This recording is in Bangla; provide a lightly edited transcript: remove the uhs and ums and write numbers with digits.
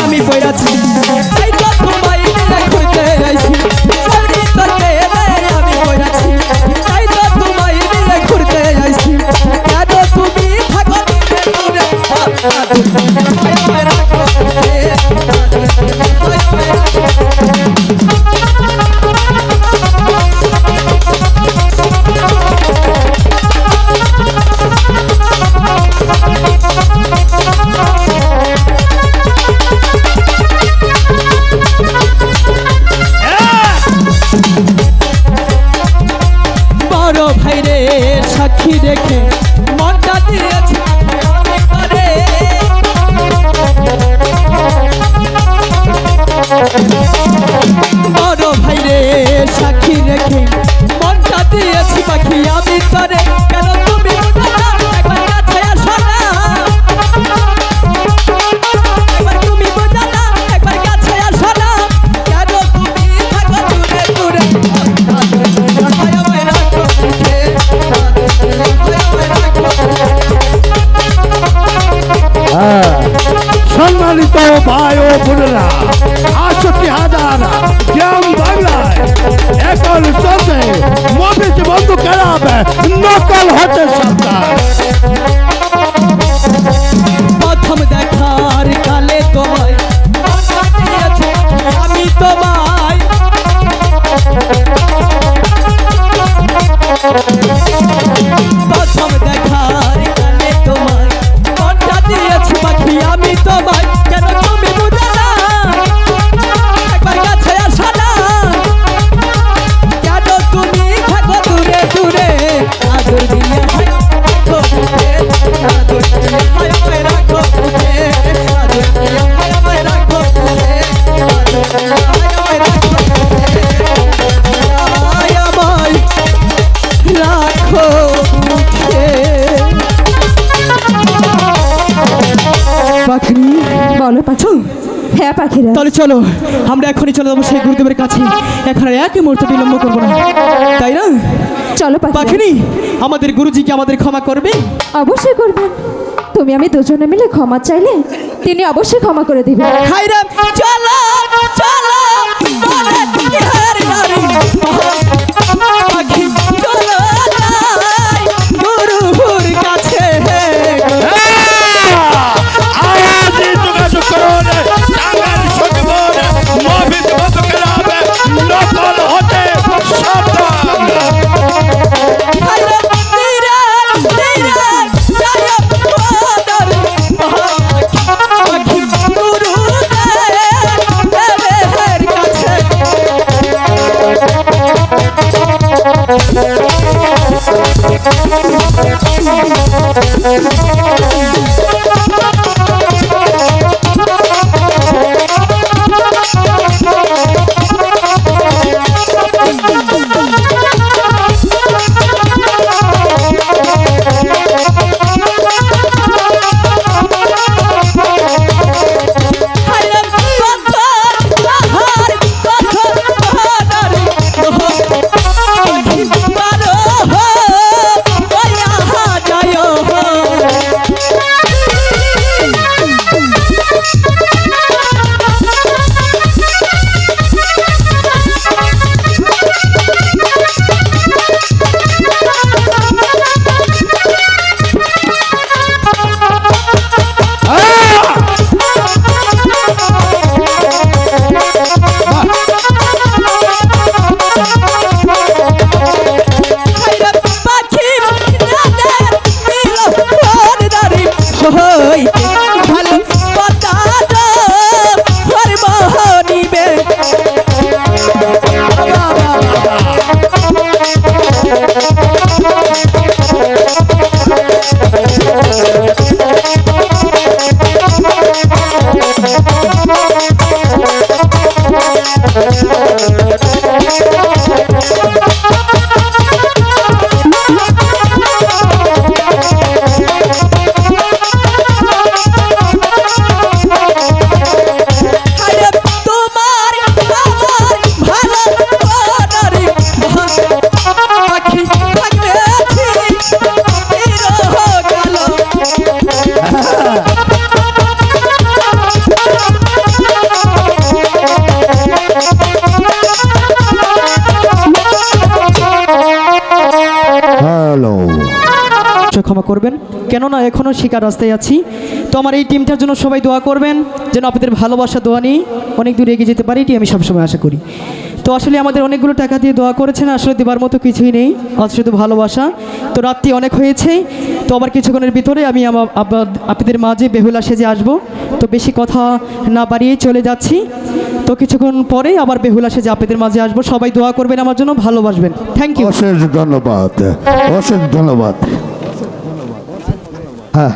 আমি পড়াছি তাই তো তোমায় নিয়ে ঘুরতে আইছি শাড়ি তোর প্রেমে আমি পড়াছি তাই তো তোমায় নিয়ে ঘুরতে আইছি কেন তুমি থাকো দূরে বড় ভাইরে সাক্ষী রেখে মনটা দিয়েছি বড় ভাইরে সাক্ষী রেখে মনটা দিয়েছি পাখি আমি তরে কেন তুমি একবার কাছে আসো না একবার তুমি বোঝা না একবার কাছে আসো না কেন তুমি থাকো দূরে দূরে সম্মানিত ভাই ও বোনেরা 68,000 গ্রাম বাংলায় এখন চলছে মফিজ বন্ধু ক্লাব নকল হতে সরকার প্রথম দেখার কালে তোমায় আমি তোমায় প্রথম দেখার কালে তোমায় মনটা দিয়েছি পাখি আমি তোমায় কেন তুমি বুঝো না একবার কাছে আসো না কেন তুমি থাকো দূরে দূরে আদর দিয়ে আদর দিয়ে রাখো বুঝে আদর দিয়ে রাখো বুঝে আদর দিয়ে রাখো রাখো পাখি বলো পাখি। হ্যাঁ পাখিরা, তাহলে চলো আমরা এখনই চলে যাবো সেই গুরুদেবের কাছে। এখন আর এক মুহূর্ত বিলম্ব করবো না, তাই না? চলো পাখিনি, আমাদের গুরুজিকে আমাদের ক্ষমা করবে? অবশ্যই করবেন। তুমি আমি দুজনে মিলে ক্ষমা চাইলে তিনি অবশ্যই ক্ষমা করে দিবেন। হায়রা চলো চলো বলে তিহার নারী পাখি চলো যাই গুরুর কাছে। আজই যোগাযোগ করুন টাঙ্গাইল সখীপুর মফিজ বন্ধু ক্লাব নকল হতে সাবধান। পাখি গুরু দেবের করবেন, কেননা এখনও শিকার রাস্তায় আছি। তো আমার এই টিমটার জন্য সবাই দোয়া করবেন, যেন আপনাদের ভালোবাসা দোয়া নিয়ে অনেক দূর এগিয়ে যেতে পারি, এটি আমি সবসময় আশা করি। তো আসলে আমাদের অনেকগুলো টাকা দিয়ে দোয়া করেছেন, আসলে দেবার মতো কিছুই নেই, অথচ শুধু ভালোবাসা। তো রাত্রি অনেক হয়েছে, তো আবার কিছুক্ষণের ভিতরে আমি আপনাদের মাঝে বেহুলা সেজে আসবো। তো বেশি কথা না বাড়িয়ে চলে যাচ্ছি, তো কিছুক্ষণ পরে আবার বেহুলা সেজে আপনাদের মাঝে আসবো। সবাই দোয়া করবেন আমার জন্য, ভালোবাসবেন। Thank you. অশেষ ধন্যবাদ, অশেষ ধন্যবাদ। হ্যাঁ।